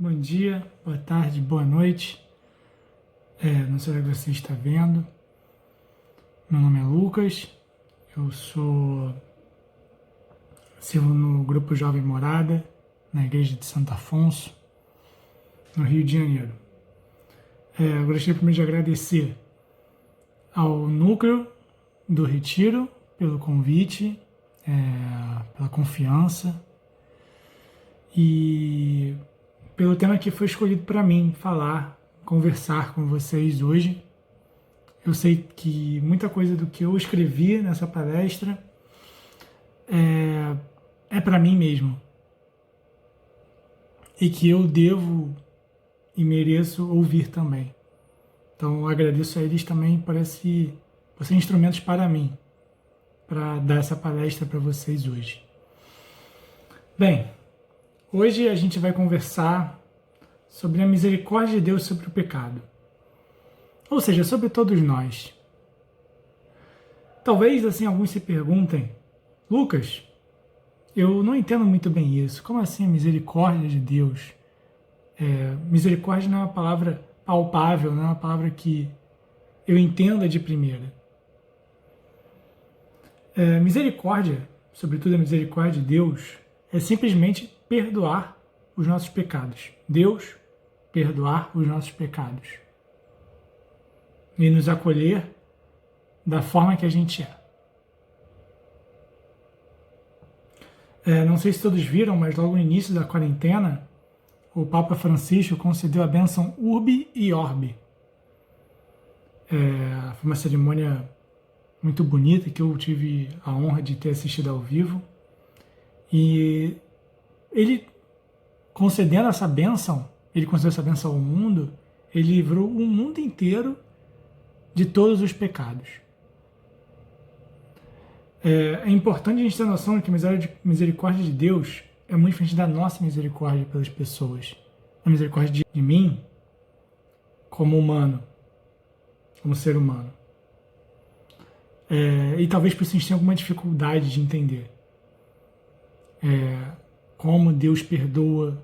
bom dia, boa tarde, boa noite. Não sei o que você está vendo. Meu nome é Lucas, eu sirvo no Grupo Jovem Morada, na Igreja de Santo Afonso, no Rio de Janeiro. Eu gostaria primeiro de agradecer ao Núcleo do Retiro pelo convite, pela confiança e pelo tema que foi escolhido para mim falar, conversar com vocês hoje. Eu sei que muita coisa do que eu escrevi nessa palestra é para mim mesmo e que eu devo e mereço ouvir também. Então eu agradeço a eles também por serem instrumentos para mim, para dar essa palestra para vocês hoje. Bem, hoje a gente vai conversar sobre a misericórdia de Deus sobre o pecado. Ou seja, sobre todos nós. Talvez assim alguns se perguntem: Lucas, eu não entendo muito bem isso. Como assim a misericórdia de Deus? Misericórdia não é uma palavra palpável, não é uma palavra que eu entenda de primeira. Misericórdia, sobretudo a misericórdia de Deus, é simplesmente perdoar os nossos pecados. Deus perdoar os nossos pecados e nos acolher da forma que a gente é. Não sei se todos viram, mas logo no início da quarentena, o Papa Francisco concedeu a bênção Urbi e Orbi. Foi uma cerimônia muito bonita que eu tive a honra de ter assistido ao vivo. E ele concedendo essa bênção, ele concedeu essa bênção ao mundo, ele livrou o mundo inteiro de todos os pecados. É importante a gente ter noção de que a misericórdia de Deus é muito diferente da nossa misericórdia pelas pessoas. A misericórdia de mim, como humano, como ser humano. E talvez por isso a gente tenha alguma dificuldade de entender como Deus perdoa,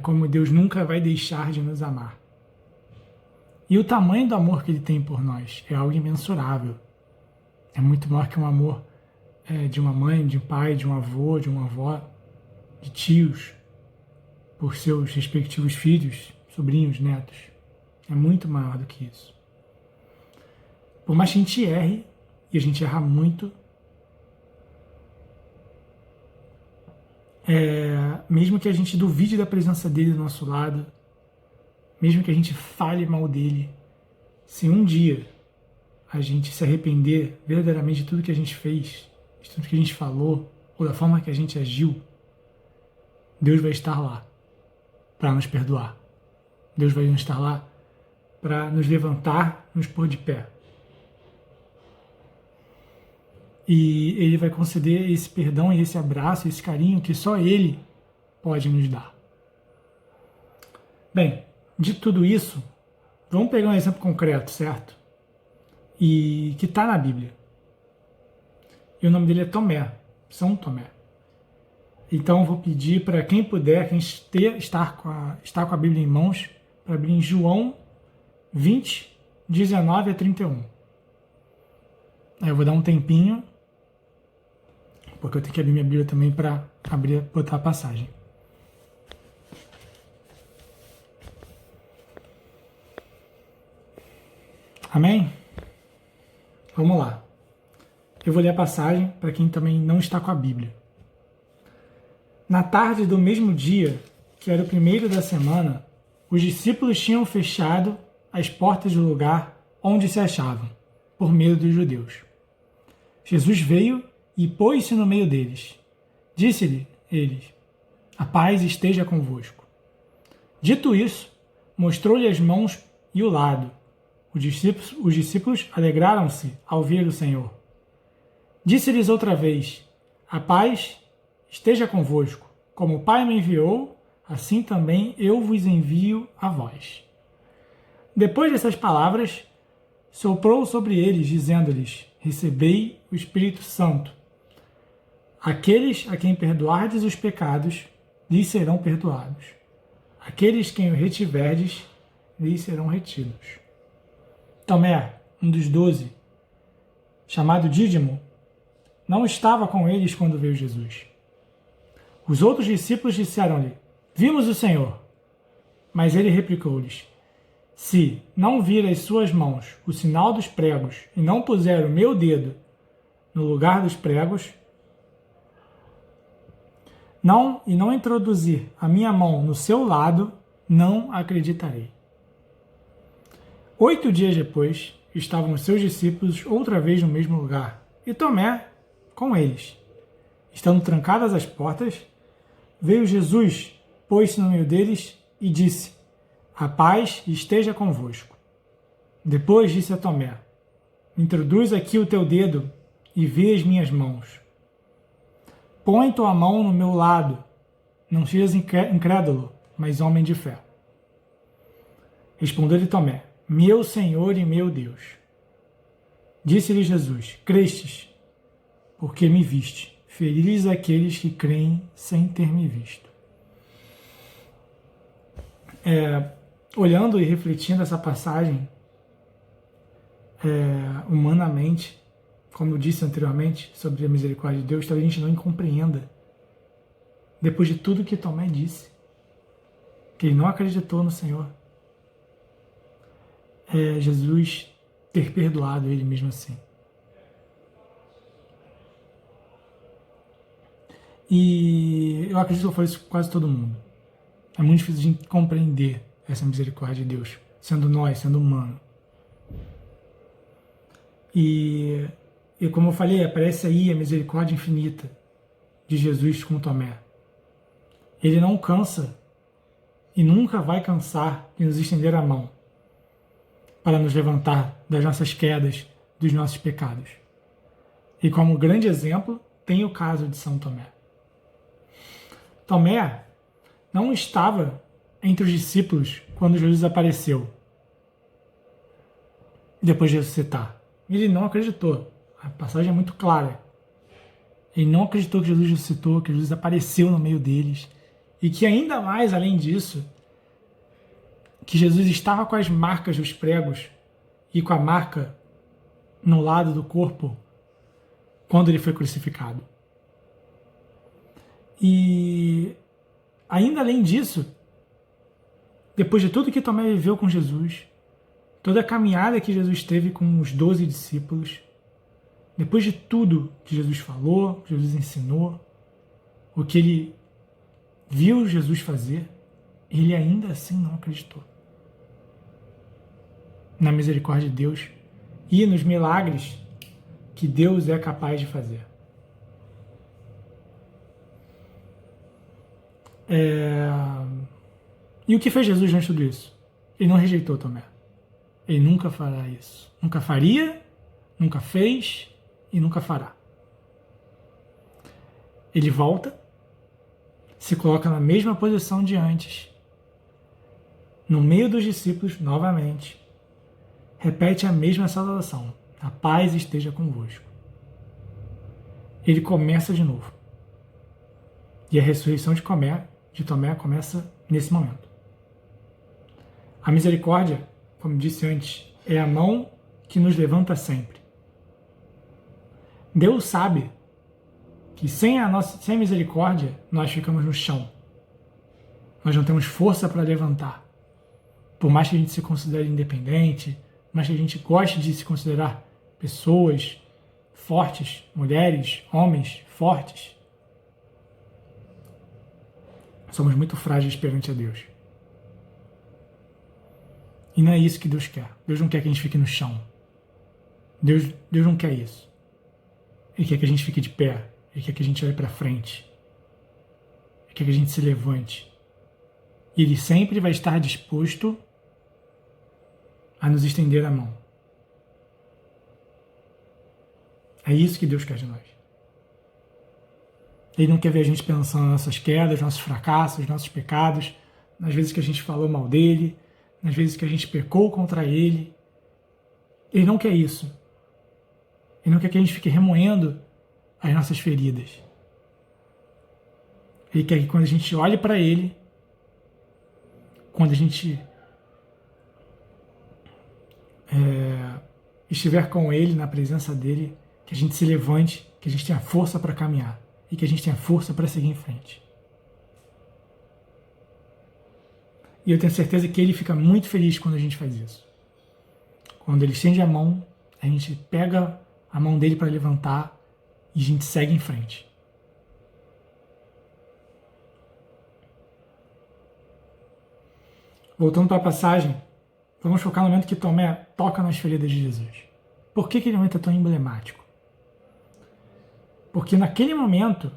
como Deus nunca vai deixar de nos amar. E o tamanho do amor que Ele tem por nós é algo imensurável. É muito maior que um amor de uma mãe, de um pai, de um avô, de uma avó, de tios, por seus respectivos filhos, sobrinhos, netos. É muito maior do que isso. Por mais que a gente erre, e a gente erra muito, mesmo que a gente duvide da presença dele do nosso lado, mesmo que a gente fale mal dele, se um dia a gente se arrepender verdadeiramente de tudo que a gente fez, de tudo que a gente falou, ou da forma que a gente agiu, Deus vai estar lá para nos perdoar. Deus vai estar lá para nos levantar, nos pôr de pé. E Ele vai conceder esse perdão e esse abraço, esse carinho que só Ele pode nos dar. Bem, de tudo isso, vamos pegar um exemplo concreto, certo? E que está na Bíblia. E o nome dele é Tomé, São Tomé. Então eu vou pedir para quem puder, quem está com a Bíblia em mãos, para abrir em João 20, 19 a 31. Aí eu vou dar um tempinho, porque eu tenho que abrir minha Bíblia também para botar a passagem. Amém? Vamos lá. Eu vou ler a passagem para quem também não está com a Bíblia. Na tarde do mesmo dia, que era o primeiro da semana, os discípulos tinham fechado as portas do lugar onde se achavam, por medo dos judeus. Jesus veio e pôs-se no meio deles. Disse-lhe-eles: a paz esteja convosco. Dito isso, mostrou-lhe as mãos e o lado. Os discípulos alegraram-se ao ver o Senhor. Disse-lhes outra vez: a paz esteja convosco. Como o Pai me enviou, assim também eu vos envio a vós. Depois dessas palavras, soprou sobre eles, dizendo-lhes: recebei o Espírito Santo. Aqueles a quem perdoardes os pecados, lhes serão perdoados. aqueles quem o retiverdes, lhes serão retidos. Tomé, um dos 12, chamado Dídimo, não estava com eles quando veio Jesus. Os outros discípulos disseram-lhe: Vimos o Senhor. Mas ele replicou-lhes: Se não vir as suas mãos o sinal dos pregos e não puser o meu dedo no lugar dos pregos, e não introduzir a minha mão no seu lado, não acreditarei. 8 dias depois, estavam os seus discípulos outra vez no mesmo lugar, e Tomé com eles. Estando trancadas as portas, veio Jesus, pôs-se no meio deles e disse: A paz esteja convosco. Depois disse a Tomé: Introduz aqui o teu dedo e vê as minhas mãos. Põe tua mão no meu lado. Não sejas incrédulo, mas homem de fé. Respondeu-lhe Tomé: Meu Senhor e meu Deus. Disse-lhe Jesus: Crestes, porque me viste. Felizes aqueles que creem sem ter me visto. Olhando e refletindo essa passagem, humanamente, como eu disse anteriormente, sobre a misericórdia de Deus, talvez a gente não compreenda, depois de tudo que Tomé disse, que ele não acreditou no Senhor, Jesus ter perdoado ele mesmo assim. E eu acredito que eu falo isso com quase todo mundo. É muito difícil de compreender essa misericórdia de Deus, sendo nós, sendo humano. E como eu falei, aparece aí a misericórdia infinita de Jesus com Tomé. Ele não cansa e nunca vai cansar de nos estender a mão para nos levantar das nossas quedas, dos nossos pecados. E como grande exemplo, tem o caso de São Tomé. Tomé não estava entre os discípulos quando Jesus apareceu, depois de ressuscitar. Ele não acreditou. A passagem é muito clara. Ele não acreditou que Jesus ressuscitou, que Jesus apareceu no meio deles. E que ainda mais, além disso, que Jesus estava com as marcas dos pregos e com a marca no lado do corpo quando ele foi crucificado. E ainda além disso, depois de tudo que Tomé viveu com Jesus, toda a caminhada que Jesus teve com os 12 discípulos, depois de tudo que Jesus falou, que Jesus ensinou, o que ele viu Jesus fazer, ele ainda assim não acreditou na misericórdia de Deus e nos milagres que Deus é capaz de fazer. E o que fez Jesus diante de tudo isso? Ele não rejeitou Tomé. Ele nunca fará isso. Nunca faria, nunca fez e nunca fará. Ele volta, se coloca na mesma posição de antes, no meio dos discípulos novamente, repete a mesma saudação: a paz esteja convosco. Ele começa de novo. E a ressurreição de Tomé começa nesse momento. A misericórdia, como disse antes, é a mão que nos levanta sempre. Deus sabe que sem a misericórdia nós ficamos no chão. Nós não temos força para levantar. Por mais que a gente se considere independente, por mais que a gente goste de se considerar pessoas fortes, mulheres, homens fortes, somos muito frágeis perante a Deus. E não é isso que Deus quer. Deus não quer que a gente fique no chão. Deus não quer isso. Ele quer que a gente fique de pé. Ele quer que a gente olhe para frente. Ele quer que a gente se levante. E Ele sempre vai estar disposto a nos estender a mão. É isso que Deus quer de nós. Ele não quer ver a gente pensando nas nossas quedas, nossos fracassos, nossos pecados, nas vezes que a gente falou mal dele, nas vezes que a gente pecou contra ele. Ele não quer isso. Ele não quer que a gente fique remoendo as nossas feridas. Ele quer que quando a gente olhe para ele, quando a gente estiver com Ele, na presença dEle, que a gente se levante, que a gente tenha força para caminhar e que a gente tenha força para seguir em frente. E eu tenho certeza que Ele fica muito feliz quando a gente faz isso. Quando Ele estende a mão, a gente pega a mão dEle para levantar e a gente segue em frente. Voltando para a passagem, vamos focar no momento que Tomé toca nas feridas de Jesus. Por que aquele momento é tão emblemático? Porque naquele momento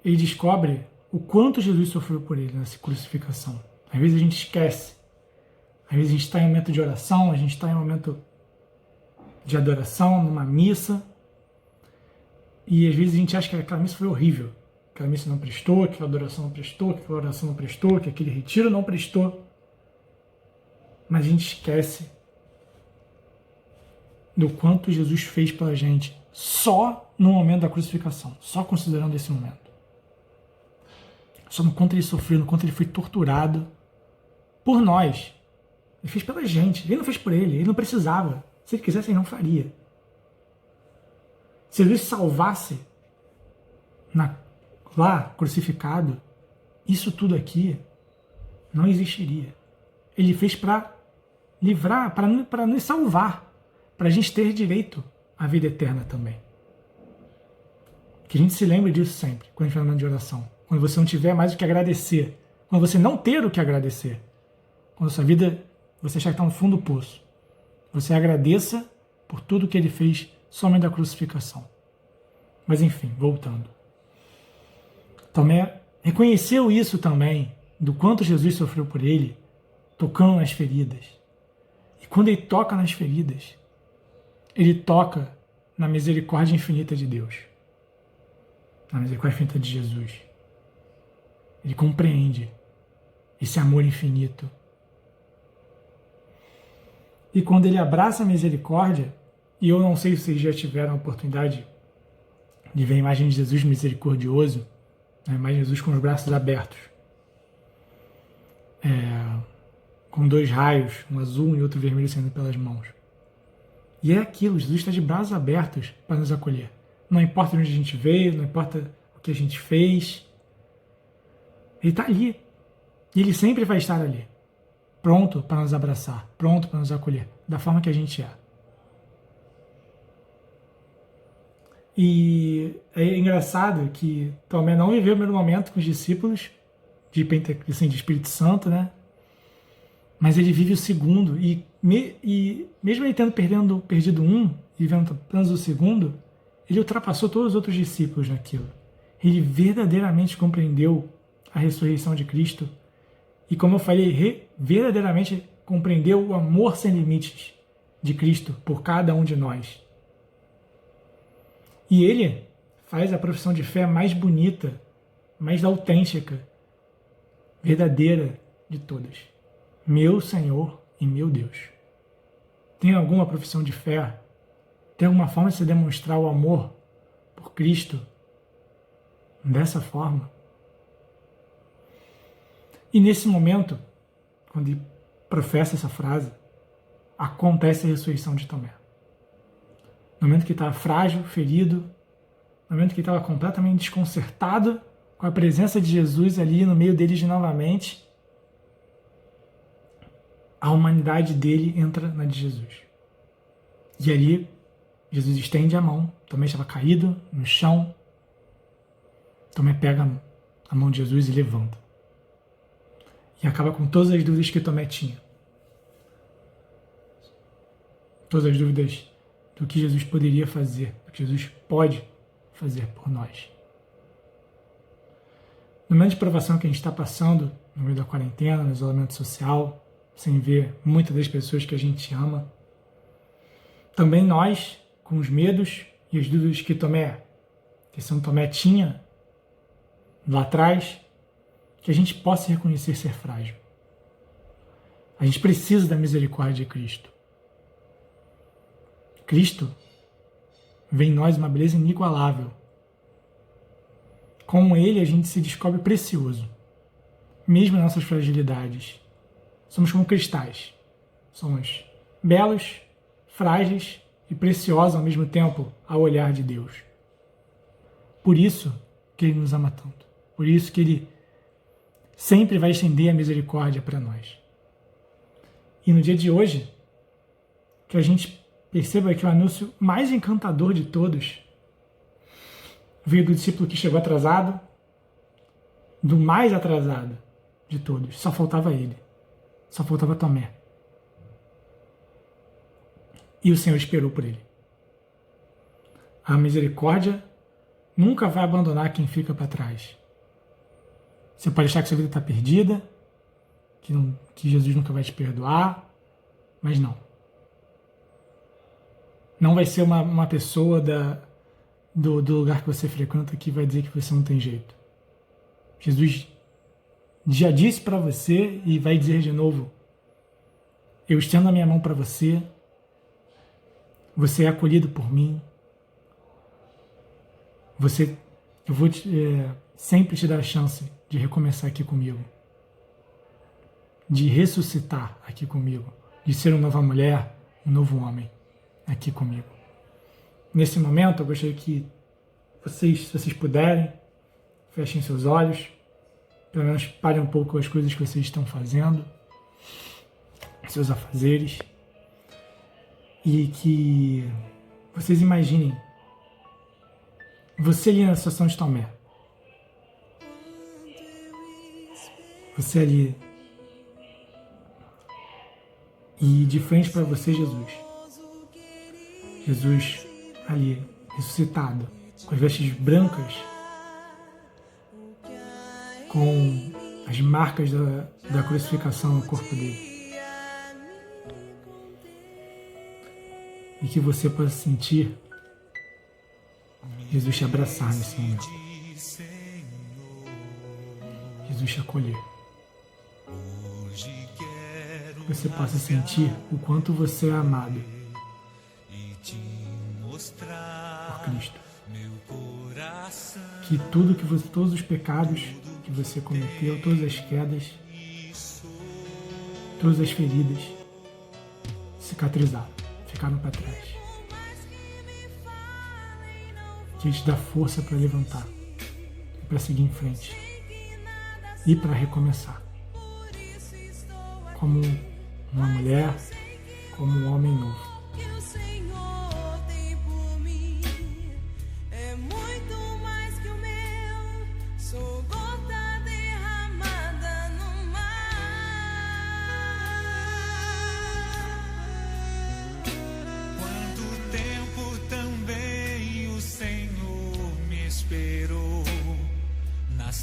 ele descobre o quanto Jesus sofreu por ele nessa crucificação. Às vezes a gente esquece. Às vezes a gente está em um momento de oração, a gente está em um momento de adoração, numa missa, e às vezes a gente acha que aquela missa foi horrível. Aquela missa não prestou, aquela adoração não prestou, aquela oração não prestou, que aquele retiro não prestou. Mas a gente esquece do quanto Jesus fez pela gente só no momento da crucificação, só considerando esse momento. Só no quanto ele sofreu, no quanto ele foi torturado por nós. Ele fez pela gente, ele não fez por ele não precisava. Se ele quisesse, ele não faria. Se Jesus salvasse lá, crucificado, isso tudo aqui não existiria. Ele fez para livrar, para nos salvar, para a gente ter direito à vida eterna também. Que a gente se lembre disso sempre, quando a gente está falando de oração. Quando você não tiver mais o que agradecer, quando você não ter o que agradecer, quando a sua vida, você achar que está no fundo do poço, você agradeça por tudo que ele fez somente da crucificação. Mas enfim, voltando. Tomé reconheceu isso também, do quanto Jesus sofreu por ele, tocando nas feridas. E quando ele toca nas feridas, ele toca na misericórdia infinita de Deus, na misericórdia infinita de Jesus. Ele compreende esse amor infinito. E quando ele abraça a misericórdia, e eu não sei se vocês já tiveram a oportunidade de ver a imagem de Jesus misericordioso, a imagem de Jesus com os braços abertos, com dois raios, um azul e outro vermelho saindo pelas mãos. E é aquilo, Jesus está de braços abertos para nos acolher. Não importa onde a gente veio, não importa o que a gente fez, ele está ali. E ele sempre vai estar ali, pronto para nos abraçar, pronto para nos acolher, da forma que a gente é. E é engraçado que Tomé não viveu o primeiro momento com os discípulos de Espírito Santo, né? Mas ele vive o segundo, e mesmo ele tendo perdido um e vendo apenas o segundo, ele ultrapassou todos os outros discípulos naquilo. Ele verdadeiramente compreendeu a ressurreição de Cristo e, como eu falei, verdadeiramente compreendeu o amor sem limites de Cristo por cada um de nós. E ele faz a profissão de fé mais bonita, mais autêntica, verdadeira de todas. Meu Senhor e meu Deus. Tem alguma profissão de fé? Tem alguma forma de se demonstrar o amor por Cristo dessa forma? E nesse momento, quando ele professa essa frase, acontece a ressurreição de Tomé. No momento que ele estava frágil, ferido, no momento que ele estava completamente desconcertado com a presença de Jesus ali no meio deles novamente, a humanidade dele entra na de Jesus. E ali, Jesus estende a mão, Tomé estava caído no chão, Tomé pega a mão de Jesus e levanta. E acaba com todas as dúvidas que Tomé tinha. Todas as dúvidas do que Jesus poderia fazer, do que Jesus pode fazer por nós. No momento de provação que a gente está passando, no meio da quarentena, no isolamento social, sem ver muitas das pessoas que a gente ama, também nós, com os medos e as dúvidas que São Tomé tinha lá atrás, que a gente possa reconhecer ser frágil. A gente precisa da misericórdia de Cristo. Cristo vê em nós uma beleza inigualável. Com Ele a gente se descobre precioso, mesmo nas nossas fragilidades, Somos como cristais. Somos belos, frágeis e preciosos ao mesmo tempo ao olhar de Deus. Por isso que Ele nos ama tanto. Por isso que Ele sempre vai estender a misericórdia para nós. E no dia de hoje, que a gente perceba que o anúncio mais encantador de todos veio do discípulo que chegou atrasado, do mais atrasado de todos. Só faltava ele. Só faltava Tomé. E o Senhor esperou por ele. A misericórdia nunca vai abandonar quem fica para trás. Você pode achar que sua vida está perdida, que Jesus nunca vai te perdoar, mas não. Não vai ser uma pessoa do lugar que você frequenta que vai dizer que você não tem jeito. Jesus já disse para você e vai dizer de novo: eu estendo a minha mão para você, você é acolhido por mim, eu vou sempre te dar a chance de recomeçar aqui comigo, de ressuscitar aqui comigo, de ser uma nova mulher, um novo homem aqui comigo. Nesse momento, eu gostaria que vocês, se vocês puderem, fechem seus olhos, pelo menos parem um pouco as coisas que vocês estão fazendo, seus afazeres, e que vocês imaginem você ali na situação de Tomé. Você ali. E de frente para você, Jesus. Jesus ali, ressuscitado, com as vestes brancas, com as marcas da crucificação no corpo dele. E que você possa sentir Jesus te abraçar nesse momento. Jesus te acolher. Que você possa sentir o quanto você é amado por Cristo. Que todos os pecados que você cometeu, todas as quedas, todas as feridas cicatrizaram, ficaram para trás. Que Ele te dá força para levantar, para seguir em frente e para recomeçar. Como uma mulher, como um homem novo.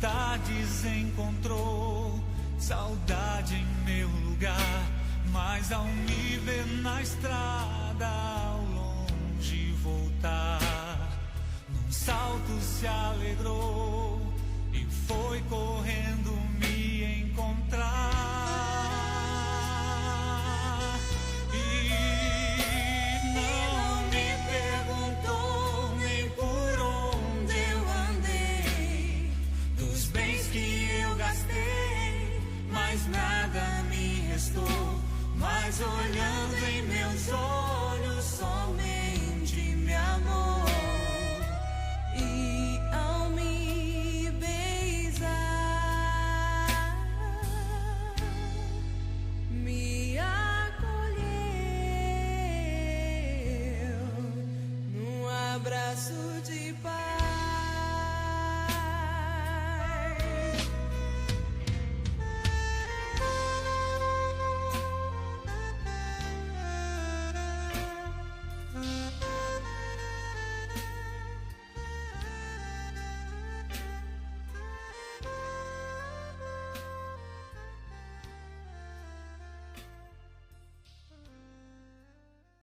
Tardes encontrou saudade em meu lugar, mas ao me ver na estrada ao longe voltar, num salto se alegrou e foi correndo